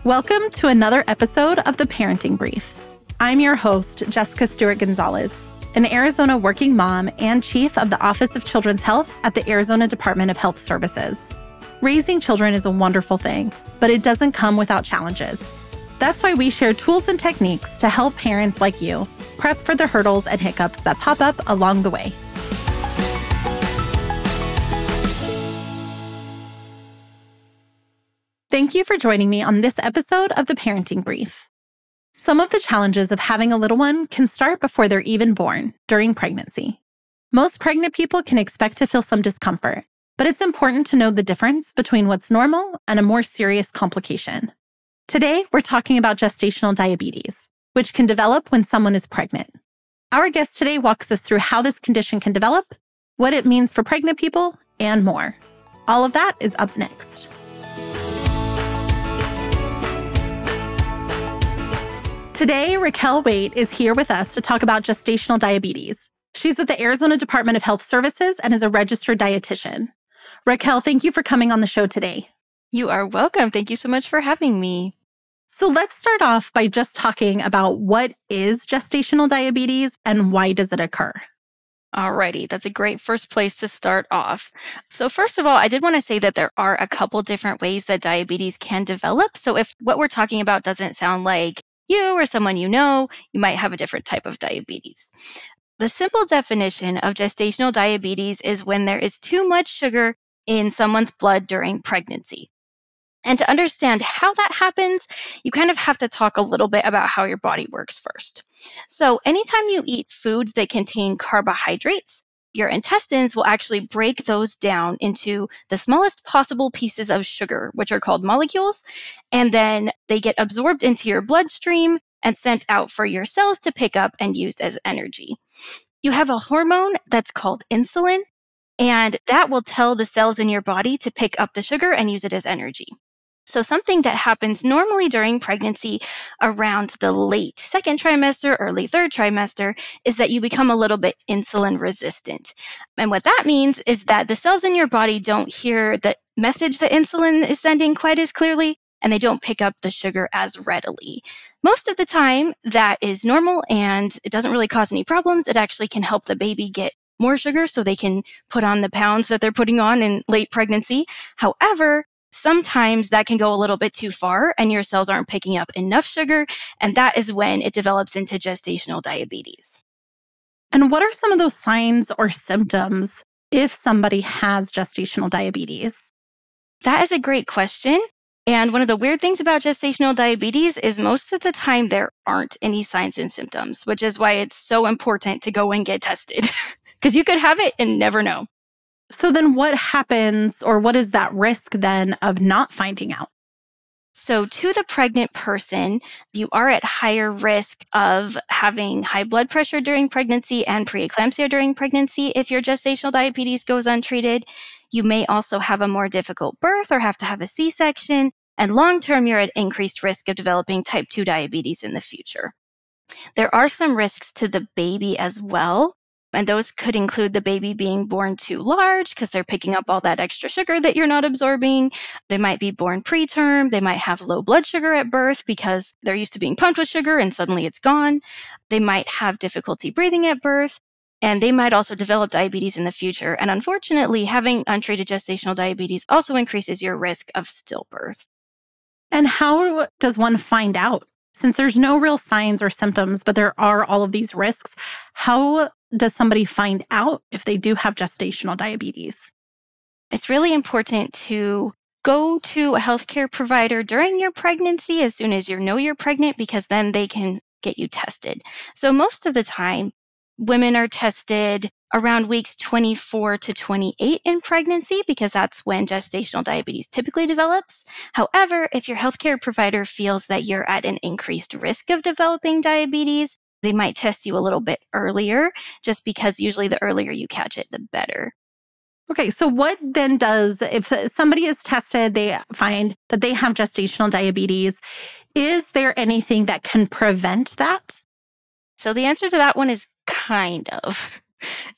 Welcome to another episode of The Parenting Brief. I'm your host, Jessica Stewart-Gonzalez, an Arizona working mom and chief of the Office of Children's Health at the Arizona Department of Health Services. Raising children is a wonderful thing, but it doesn't come without challenges. That's why we share tools and techniques to help parents like you prep for the hurdles and hiccups that pop up along the way. Thank you for joining me on this episode of The Parenting Brief. Some of the challenges of having a little one can start before they're even born, during pregnancy. Most pregnant people can expect to feel some discomfort, but it's important to know the difference between what's normal and a more serious complication. Today, we're talking about gestational diabetes, which can develop when someone is pregnant. Our guest today walks us through how this condition can develop, what it means for pregnant people, and more. All of that is up next. Today, Raquelle Weight is here with us to talk about gestational diabetes. She's with the Arizona Department of Health Services and is a registered dietitian. Raquelle, thank you for coming on the show today. You are welcome. Thank you so much for having me. So let's start off by just talking about what is gestational diabetes and why does it occur? Alrighty, that's a great first place to start off. So first of all, I did want to say that there are a couple different ways that diabetes can develop. So if what we're talking about doesn't sound like you or someone you know, you might have a different type of diabetes. The simple definition of gestational diabetes is when there is too much sugar in someone's blood during pregnancy. And to understand how that happens, you kind of have to talk a little bit about how your body works first. So anytime you eat foods that contain carbohydrates, your intestines will actually break those down into the smallest possible pieces of sugar, which are called molecules, and then they get absorbed into your bloodstream and sent out for your cells to pick up and use as energy. You have a hormone that's called insulin, and that will tell the cells in your body to pick up the sugar and use it as energy. So something that happens normally during pregnancy around the late second trimester, early third trimester, is that you become a little bit insulin resistant. And what that means is that the cells in your body don't hear the message that insulin is sending quite as clearly, and they don't pick up the sugar as readily. Most of the time, that is normal, and it doesn't really cause any problems. It actually can help the baby get more sugar so they can put on the pounds that they're putting on in late pregnancy. However, sometimes that can go a little bit too far and your cells aren't picking up enough sugar, and that is when it develops into gestational diabetes. And what are some of those signs or symptoms if somebody has gestational diabetes? That is a great question. And one of the weird things about gestational diabetes is most of the time there aren't any signs and symptoms, which is why it's so important to go and get tested because you could have it and never know. So then what happens, or what is that risk then of not finding out? So to the pregnant person, you are at higher risk of having high blood pressure during pregnancy and preeclampsia during pregnancy if your gestational diabetes goes untreated. You may also have a more difficult birth or have to have a C-section. And long-term, you're at increased risk of developing type 2 diabetes in the future. There are some risks to the baby as well. And those could include the baby being born too large because they're picking up all that extra sugar that you're not absorbing. They might be born preterm. They might have low blood sugar at birth because they're used to being pumped with sugar and suddenly it's gone. They might have difficulty breathing at birth. And they might also develop diabetes in the future. And unfortunately, having untreated gestational diabetes also increases your risk of stillbirth. And how does one find out? Since there's no real signs or symptoms, but there are all of these risks, how does somebody find out if they do have gestational diabetes? It's really important to go to a healthcare provider during your pregnancy as soon as you know you're pregnant, because then they can get you tested. So most of the time, women are tested around weeks 24 to 28 in pregnancy because that's when gestational diabetes typically develops. However, if your healthcare provider feels that you're at an increased risk of developing diabetes, they might test you a little bit earlier, just because usually the earlier you catch it, the better. Okay, so what then does, if somebody is tested, they find that they have gestational diabetes, is there anything that can prevent that? So the answer to that one is kind of.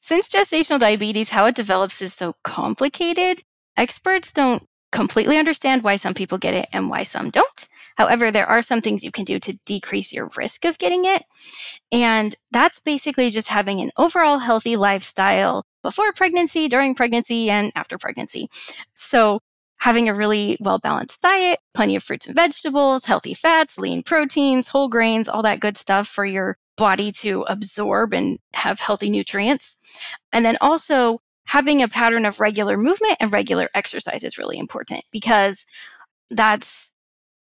Since gestational diabetes, how it develops is so complicated, experts don't completely understand why some people get it and why some don't. However, there are some things you can do to decrease your risk of getting it. And that's basically just having an overall healthy lifestyle before pregnancy, during pregnancy, and after pregnancy. So having a really well-balanced diet, plenty of fruits and vegetables, healthy fats, lean proteins, whole grains, all that good stuff for your body to absorb and have healthy nutrients. And then also having a pattern of regular movement and regular exercise is really important because that's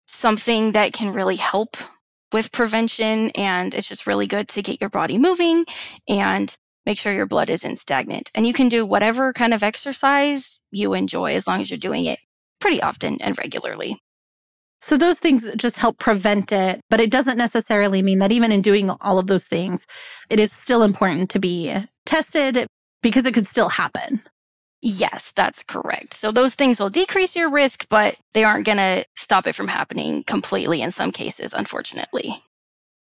something that can really help with prevention. And it's just really good to get your body moving and make sure your blood isn't stagnant. And you can do whatever kind of exercise you enjoy as long as you're doing it pretty often and regularly. So those things just help prevent it, but it doesn't necessarily mean that even in doing all of those things, it is still important to be tested because it could still happen. Yes, that's correct. So those things will decrease your risk, but they aren't going to stop it from happening completely in some cases, unfortunately.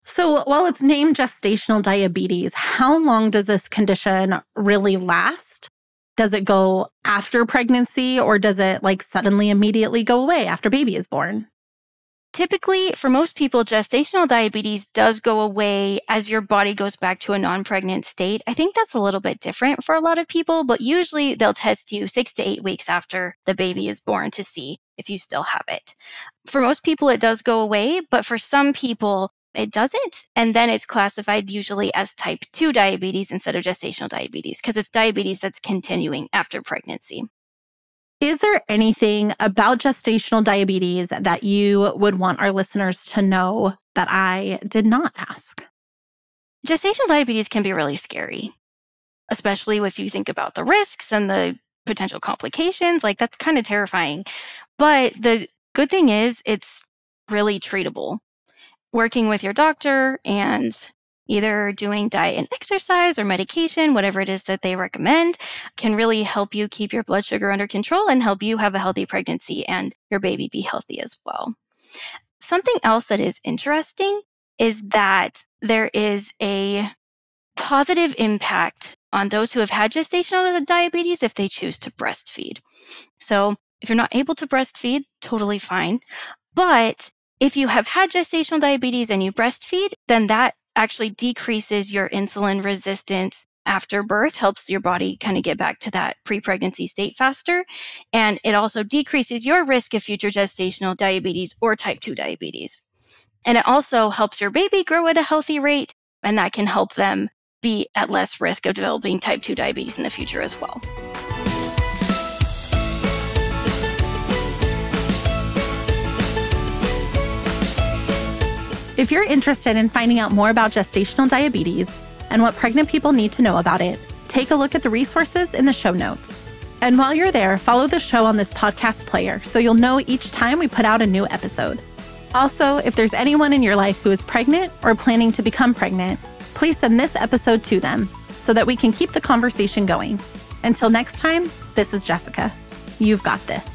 So while it's named gestational diabetes, how long does this condition really last? Does it go after pregnancy or does it suddenly immediately go away after baby is born? Typically, for most people, gestational diabetes does go away as your body goes back to a non-pregnant state. I think that's a little bit different for a lot of people, but usually they'll test you 6 to 8 weeks after the baby is born to see if you still have it. For most people, it does go away, but for some people, it doesn't. And then it's classified usually as type 2 diabetes instead of gestational diabetes because it's diabetes that's continuing after pregnancy. Is there anything about gestational diabetes that you would want our listeners to know that I did not ask? Gestational diabetes can be really scary, especially if you think about the risks and the potential complications. That's kind of terrifying. But the good thing is it's really treatable. Working with your doctor and either doing diet and exercise or medication, whatever it is that they recommend, can really help you keep your blood sugar under control and help you have a healthy pregnancy and your baby be healthy as well. Something else that is interesting is that there is a positive impact on those who have had gestational diabetes if they choose to breastfeed. So if you're not able to breastfeed, totally fine. But if you have had gestational diabetes and you breastfeed, then that actually decreases your insulin resistance after birth, helps your body kind of get back to that pre-pregnancy state faster. And it also decreases your risk of future gestational diabetes or type 2 diabetes. And it also helps your baby grow at a healthy rate, and that can help them be at less risk of developing type 2 diabetes in the future as well. If you're interested in finding out more about gestational diabetes and what pregnant people need to know about it, take a look at the resources in the show notes. And while you're there, follow the show on this podcast player so you'll know each time we put out a new episode. Also, if there's anyone in your life who is pregnant or planning to become pregnant, please send this episode to them so that we can keep the conversation going. Until next time, this is Jessica. You've got this.